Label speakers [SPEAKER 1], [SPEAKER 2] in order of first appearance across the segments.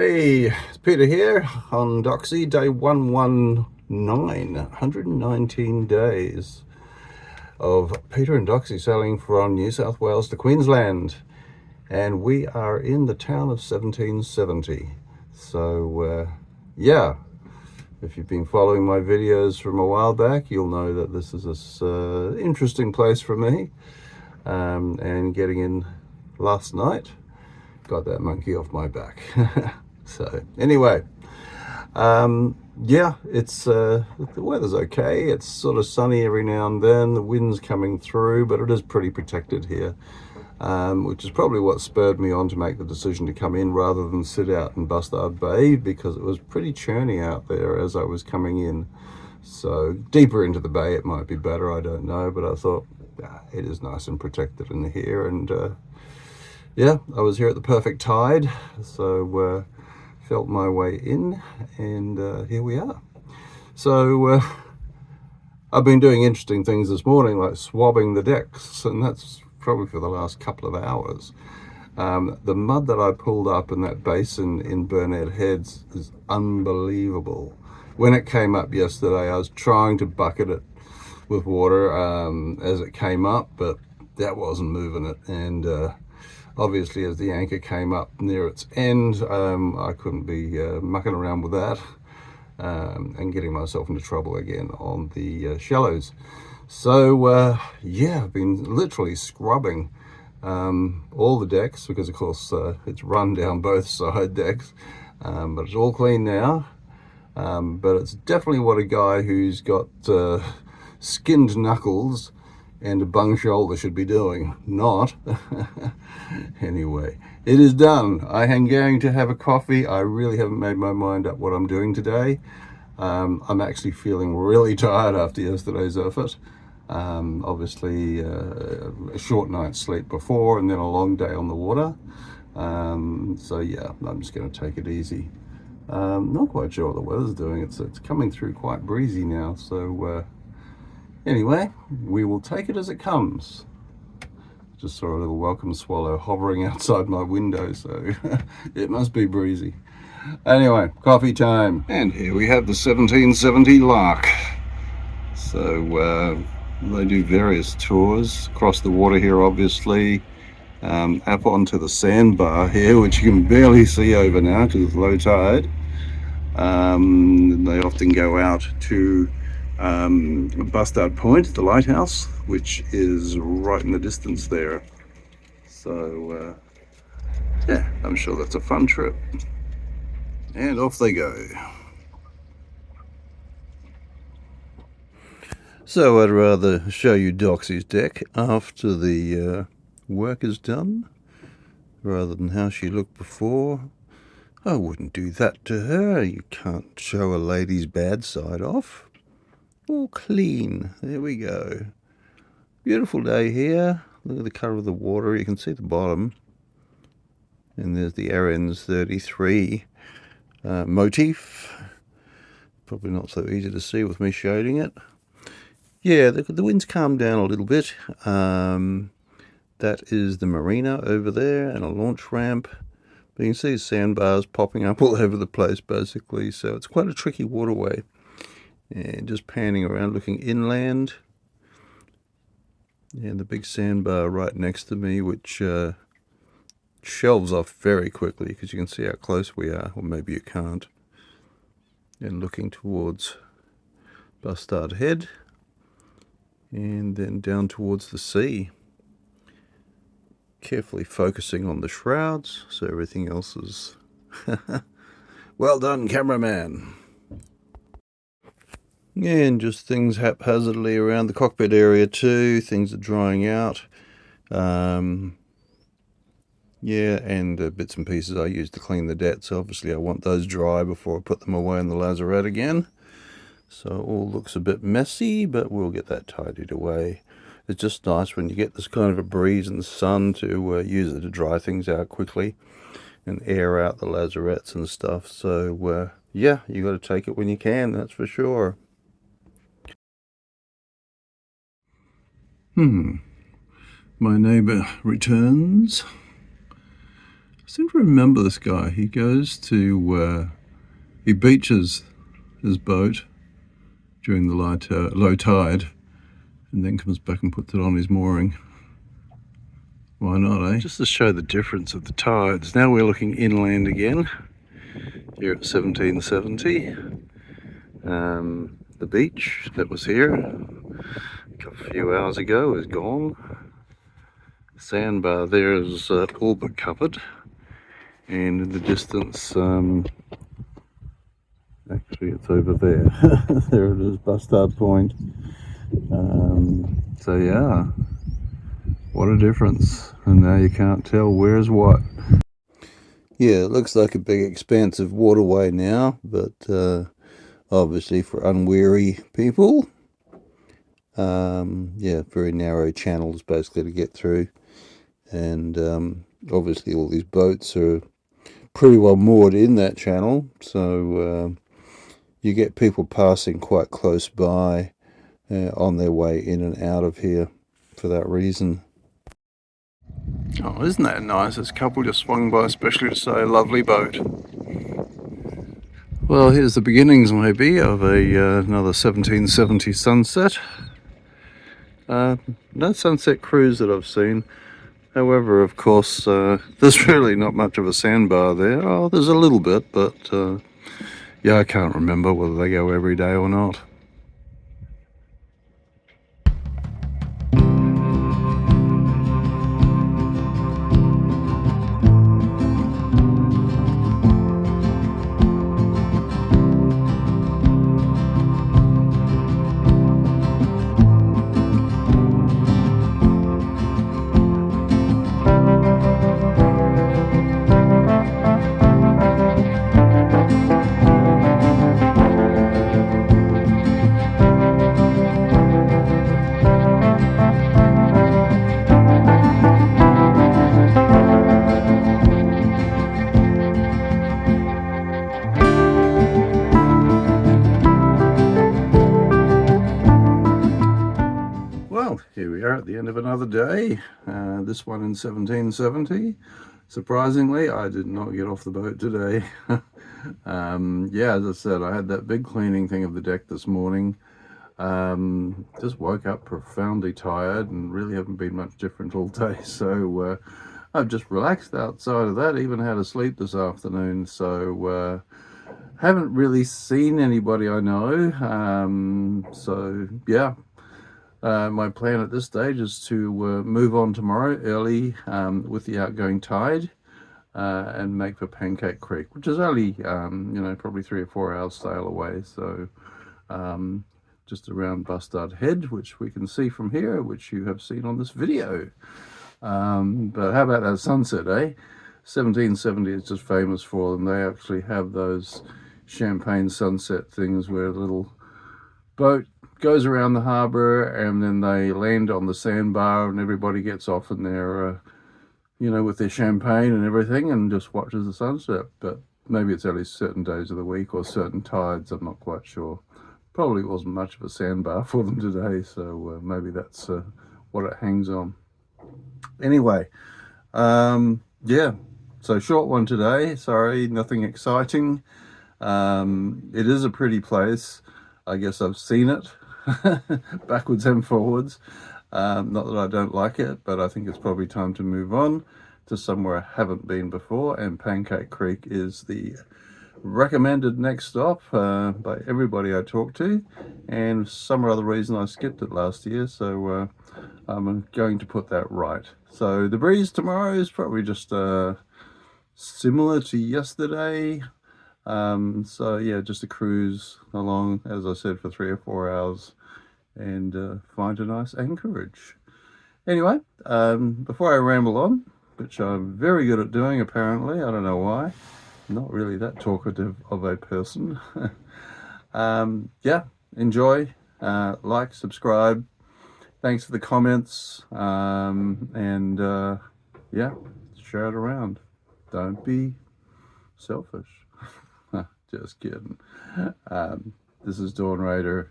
[SPEAKER 1] Hey, it's Peter here on Doxie, day 119, 119 days of Peter and Doxie sailing from New South Wales to Queensland. And we are in the town of 1770. So, yeah, if you've been following my videos from a while back, you'll know that this is an interesting place for me. And getting in last night, got that monkey off my back. So anyway, yeah, it's the weather's okay. It's sort of sunny every now and then. The wind's coming through, but it is pretty protected here, which is probably what spurred me on to make the decision to come in rather than sit out in Bustard Bay, because it was pretty churny out there as I was coming in. So deeper into the bay it might be better, I don't know, but I thought it is nice and protected in here. And yeah, I was here at the perfect tide, so felt my way in, and here we are. So I've been doing interesting things this morning, like swabbing the decks, and that's probably for the last couple of hours. The mud that I pulled up in that basin in Burnett Heads is unbelievable. When it came up yesterday, I was trying to bucket it with water as it came up, but that wasn't moving it. And obviously, as the anchor came up near its end, I couldn't be mucking around with that and getting myself into trouble again on the shallows. So yeah, I've been literally scrubbing all the decks, because of course it's run down both side decks, but it's all clean now. But it's definitely what a guy who's got skinned knuckles and a bung shoulder should be doing, not. Anyway, it is done. I am going to have a coffee. I really haven't made my mind up what I'm doing today. I'm actually feeling really tired after yesterday's effort. Obviously a short night's sleep before and then a long day on the water. So yeah, I'm just going to take it easy. Not quite sure what the weather's doing. It's coming through quite breezy now, so anyway, we will take it as it comes. Just saw a little welcome swallow hovering outside my window, so it must be breezy. Anyway, coffee time. And here we have the 1770 Lark. So they do various tours across the water here, obviously. Up onto the sandbar here, which you can barely see over now because it's low tide. They often go out to Bustard Point, the lighthouse, which is right in the distance there. So yeah, I'm sure that's a fun trip. And off they go. So I'd rather show you Doxie's deck after the work is done, rather than how she looked before. I wouldn't do that to her. You can't show a lady's bad side off. All clean. There we go. Beautiful day here. Look at the colour of the water. You can see the bottom. And there's the RN's 33 motif. Probably not so easy to see with me shading it. Yeah, the wind's calmed down a little bit. That is the marina over there and a launch ramp. But you can see sandbars popping up all over the place, basically. So it's quite a tricky waterway. And just panning around, looking inland. And the big sandbar right next to me, which shelves off very quickly because you can see how close we are, or maybe you can't. And looking towards Bustard Head, and then down towards the sea. Carefully focusing on the shrouds, so everything else is well done, cameraman. And just things haphazardly around the cockpit area too. Things are drying out. Yeah, and bits and pieces I use to clean the decks. Obviously I want those dry before I put them away in the lazarette again. So it all looks a bit messy, but we'll get that tidied away. It's just nice when you get this kind of a breeze and the sun to use it to dry things out quickly and air out the lazarets and stuff. So yeah, you got to take it when you can, that's for sure. My neighbour returns. seem to remember this guy. He goes to, he beaches his boat during the low tide and then comes back and puts it on his mooring. Why not, eh? Just to show the difference of the tides. Now we're looking inland again, here at 1770. The beach that was here a few hours ago is gone. The sandbar there is all but covered. And in the distance, actually it's over there. There it is, Bustard Point. So yeah, what a difference. And now you can't tell where's what. Yeah, it looks like a big expansive waterway now, but obviously for unwary people, yeah, very narrow channels basically to get through. And obviously all these boats are pretty well moored in that channel, so you get people passing quite close by on their way in and out of here for that reason. Oh, isn't that nice? This couple just swung by especially to say lovely boat. Well, here's the beginnings maybe of another 1770 sunset. No sunset cruise that I've seen. However, of course, there's really not much of a sandbar there. Oh, there's a little bit, but yeah, I can't remember whether they go every day or not. Well, here we are at the end of another day, this one in 1770. Surprisingly, I did not get off the boat today. Yeah, as I said, I had that big cleaning thing of the deck this morning. Just woke up profoundly tired and really haven't been much different all day, so I've just relaxed outside of that, even had a sleep this afternoon, so haven't really seen anybody I know, so yeah. My plan at this stage is to move on tomorrow early with the outgoing tide and make for Pancake Creek, which is only, you know, probably 3 or 4 hours sail away. So just around Bustard Head, which we can see from here, which you have seen on this video. But how about that sunset, eh? 1770 is just famous for them. They actually have those champagne sunset things where a little boat goes around the harbour and then they land on the sandbar and everybody gets off in their, you know, with their champagne and everything and just watches the sunset. But maybe it's only certain days of the week or certain tides, I'm not quite sure. Probably wasn't much of a sandbar for them today, so maybe that's what it hangs on. Anyway, yeah, so short one today, sorry, nothing exciting. It is a pretty place. I guess I've seen it backwards and forwards. Not that I don't like it, but I think it's probably time to move on to somewhere I haven't been before, and Pancake Creek is the recommended next stop by everybody I talk to, and for some other reason I skipped it last year, so I'm going to put that right. So the breeze tomorrow is probably just similar to yesterday. So yeah, just a cruise along, as I said, for 3 or 4 hours and find a nice anchorage. Anyway, before I ramble on, which I'm very good at doing apparently, I don't know why, not really that talkative of a person. Yeah, enjoy, like, subscribe, thanks for the comments, and yeah, share it around. Don't be selfish. Just kidding. This is Dawn Raider,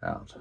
[SPEAKER 1] out.